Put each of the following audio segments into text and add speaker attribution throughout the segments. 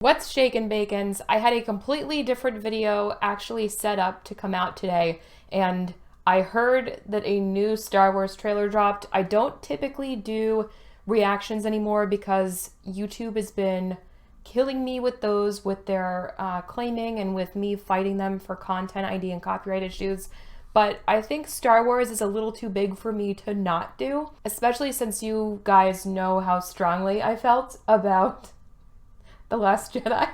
Speaker 1: What's shakin' bacons? I had a completely different video actually set up to come out today, and I heard that a new Star Wars trailer dropped. I don't typically do reactions anymore because YouTube has been killing me with those, with their claiming and with me fighting them for content ID and copyright issues. But I think Star Wars is a little too big for me to not do, especially since you guys know how strongly I felt about The Last Jedi.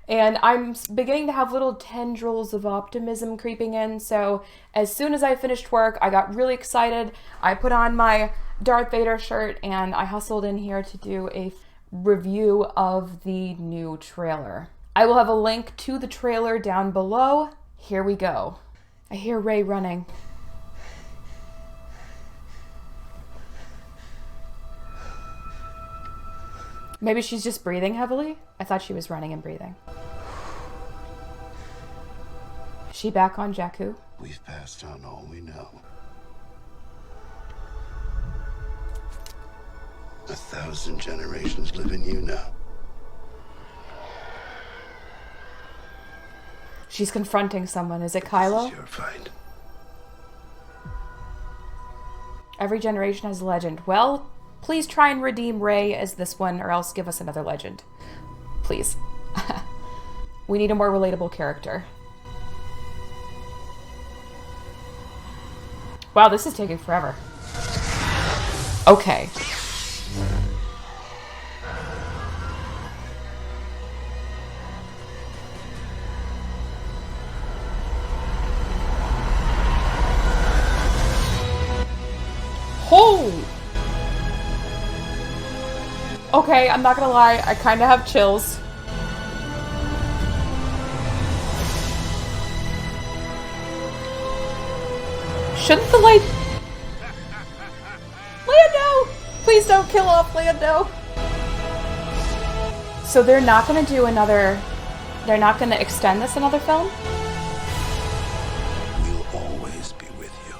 Speaker 1: And I'm beginning to have little tendrils of optimism creeping in. So as soon as I finished work, I got really excited. I put on my Darth Vader shirt and I hustled in here to do a review of the new trailer. I will have a link to the trailer down below. Here we go. I hear Rey running. Maybe she's just breathing heavily? I thought she was running and breathing. Is she back on Jakku?
Speaker 2: We've passed on all we know. 1,000 generations live in you now.
Speaker 1: She's confronting someone. Is it Kylo?
Speaker 2: This is your fight.
Speaker 1: Every generation has a legend. Well, please try and redeem Rey as this one, or else give us another legend. Please. We need a more relatable character. Wow, this is taking forever. Okay. Oh! Okay, I'm not gonna lie, I kind of have chills. Shouldn't the light... Lando! Please don't kill off Lando! So they're not gonna do another... They're not gonna extend this another film?
Speaker 2: We'll always be with you.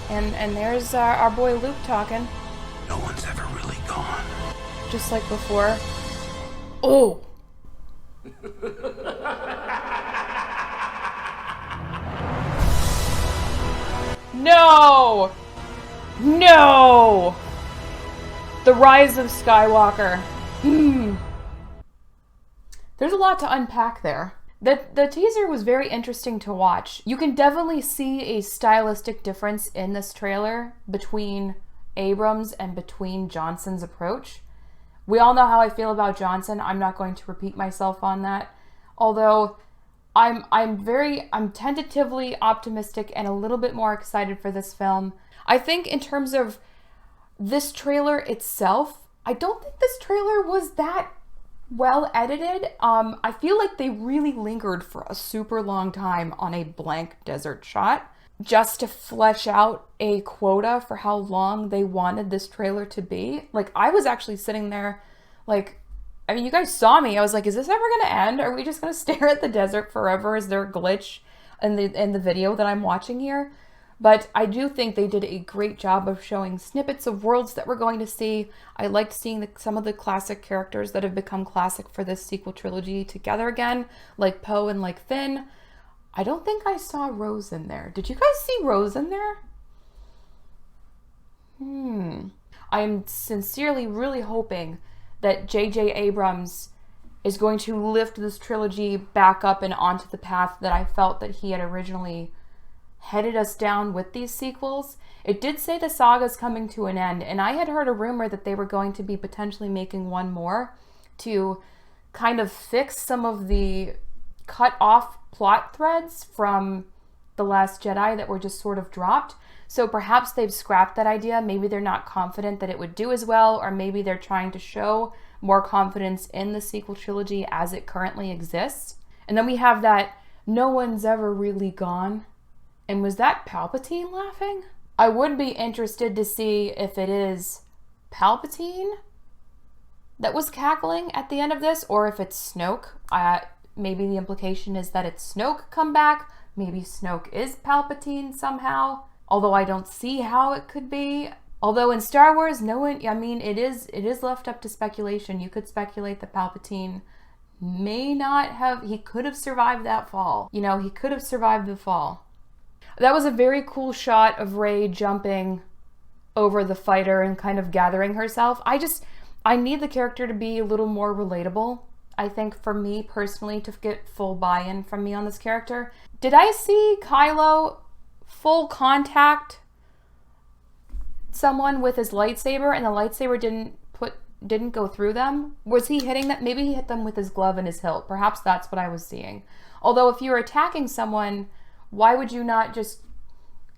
Speaker 1: And there's our boy Luke talking.
Speaker 2: No one's ever really gone.
Speaker 1: Just like before. Oh! No! No! The Rise of Skywalker. There's a lot to unpack there. The teaser was very interesting to watch. You can definitely see a stylistic difference in this trailer between Abrams and between Johnson's approach. We all know how I feel about Johnson. I'm not going to repeat myself on that. Although I'm tentatively optimistic and a little bit more excited for this film. I think in terms of this trailer itself, I don't think this trailer was that well edited. I feel like they really lingered for a super long time on a blank desert shot just to flesh out a quota for how long they wanted this trailer to be. Like, I was actually sitting there like, I mean, you guys saw me. I was like, is this ever gonna end? Are we just gonna stare at the desert forever? Is there a glitch in the video that I'm watching here? But I do think they did a great job of showing snippets of worlds that we're going to see. I liked seeing some of the classic characters that have become classic for this sequel trilogy together again, like Poe and like Finn. I don't think I saw Rose in there. Did you guys see Rose in there? I'm sincerely really hoping that J.J. Abrams is going to lift this trilogy back up and onto the path that I felt that he had originally headed us down with these sequels. It did say the saga's coming to an end, and I had heard a rumor that they were going to be potentially making one more to kind of fix some of the cut off plot threads from The Last Jedi that were just sort of dropped. So perhaps they've scrapped that idea. Maybe they're not confident that it would do as well, or maybe they're trying to show more confidence in the sequel trilogy as it currently exists. And then we have that no one's ever really gone. And was that Palpatine laughing? I would be interested to see if it is Palpatine that was cackling at the end of this, or if it's Snoke. Maybe the implication is that it's Snoke come back. Maybe Snoke is Palpatine somehow. Although I don't see how it could be. Although in Star Wars, no one, I mean, it is left up to speculation. You could speculate that Palpatine may not have, he could have survived that fall. You know, he could have survived the fall. That was a very cool shot of Rey jumping over the fighter and kind of gathering herself. I need the character to be a little more relatable. I think for me personally, to get full buy-in from me on this character. Did I see Kylo full contact someone with his lightsaber and the lightsaber didn't go through them? Was he hitting that? Maybe he hit them with his glove and his hilt. Perhaps that's what I was seeing. Although if you're attacking someone, why would you not just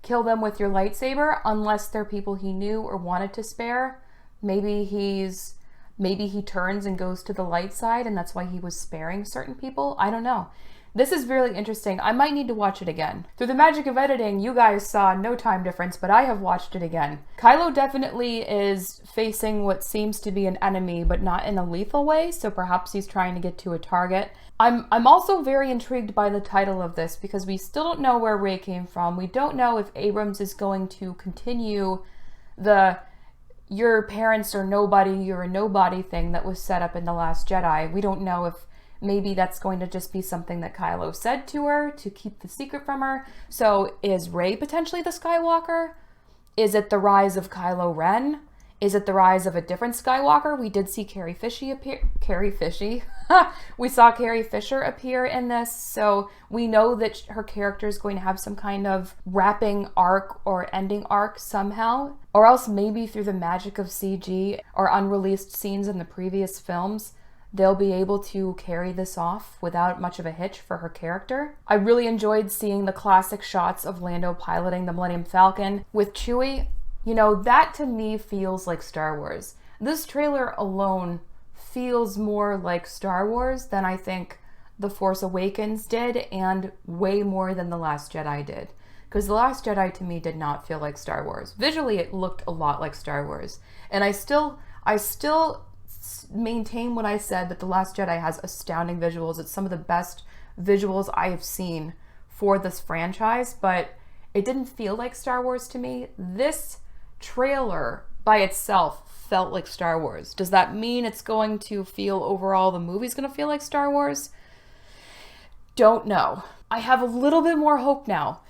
Speaker 1: kill them with your lightsaber unless they're people he knew or wanted to spare? Maybe he turns and goes to the light side and that's why he was sparing certain people. I don't know. This is really interesting. I might need to watch it again. Through the magic of editing, you guys saw no time difference, but I have watched it again. Kylo definitely is facing what seems to be an enemy, but not in a lethal way, so perhaps he's trying to get to a target. I'm also very intrigued by the title of this because we still don't know where Rey came from. We don't know if Abrams is going to continue the your parents are nobody, you're a nobody thing that was set up in The Last Jedi. We don't know if maybe that's going to just be something that Kylo said to her to keep the secret from her. So is Rey potentially the Skywalker? Is it the rise of Kylo Ren? Is it the rise of a different Skywalker? We did see Carrie Fisher appear. We saw Carrie Fisher appear in this, so we know that her character is going to have some kind of wrapping arc or ending arc somehow. Or else maybe through the magic of CG or unreleased scenes in the previous films, they'll be able to carry this off without much of a hitch for her character. I really enjoyed seeing the classic shots of Lando piloting the Millennium Falcon with Chewie. You know, that to me feels like Star Wars. This trailer alone feels more like Star Wars than I think The Force Awakens did, and way more than The Last Jedi did. Because The Last Jedi to me did not feel like Star Wars. Visually, it looked a lot like Star Wars. And I still maintain what I said, that The Last Jedi has astounding visuals. It's some of the best visuals I have seen for this franchise, but it didn't feel like Star Wars to me. This trailer by itself felt like Star Wars. Does that mean it's going to feel overall, the movie's going to feel like Star Wars? Don't know. I have a little bit more hope now.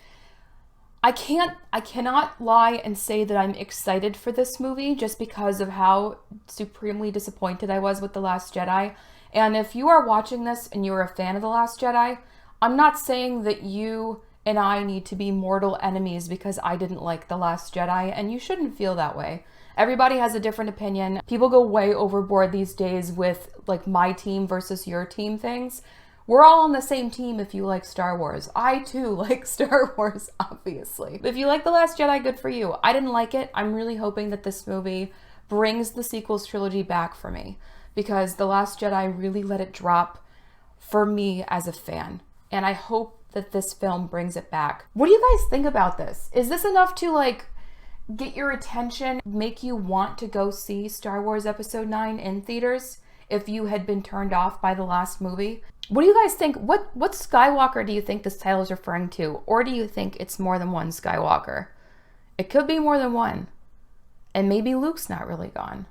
Speaker 1: I cannot lie and say that I'm excited for this movie just because of how supremely disappointed I was with The Last Jedi. And if you are watching this and you're a fan of The Last Jedi, I'm not saying that you and I need to be mortal enemies because I didn't like The Last Jedi, and you shouldn't feel that way. Everybody has a different opinion. People go way overboard these days with like my team versus your team things. We're all on the same team if you like Star Wars. I too like Star Wars, obviously. If you like The Last Jedi, good for you. I didn't like it. I'm really hoping that this movie brings the sequels trilogy back for me, because The Last Jedi really let it drop for me as a fan. And I hope that this film brings it back. What do you guys think about this? Is this enough to like get your attention, make you want to go see Star Wars Episode 9 in theaters if you had been turned off by the last movie? What do you guys think? What Skywalker do you think this title is referring to? Or do you think it's more than one Skywalker? It could be more than one. And maybe Luke's not really gone.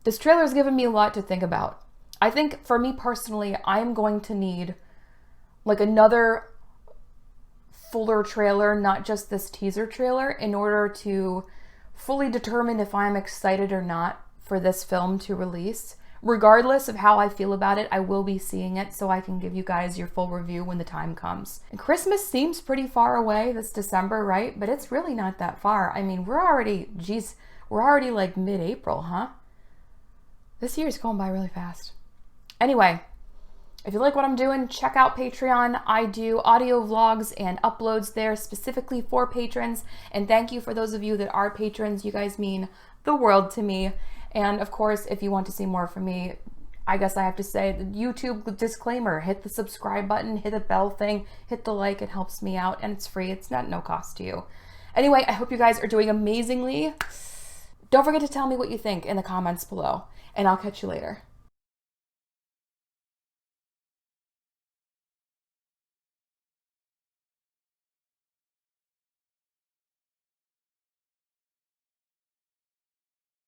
Speaker 1: This trailer has given me a lot to think about. I think for me personally, I'm going to need like another fuller trailer, not just this teaser trailer, in order to fully determine if I'm excited or not for this film to release. Regardless of how I feel about it, I will be seeing it so I can give you guys your full review when the time comes. And Christmas seems pretty far away this December, right? But it's really not that far. I mean, we're already like mid-April, huh? This year's going by really fast. Anyway, if you like what I'm doing, check out Patreon. I do audio vlogs and uploads there specifically for patrons. And thank you for those of you that are patrons. You guys mean the world to me. And of course, if you want to see more from me, I guess I have to say the YouTube disclaimer, hit the subscribe button, hit the bell thing, hit the like, it helps me out, and it's free. It's not no cost to you. Anyway, I hope you guys are doing amazingly. Don't forget to tell me what you think in the comments below, and I'll catch you later.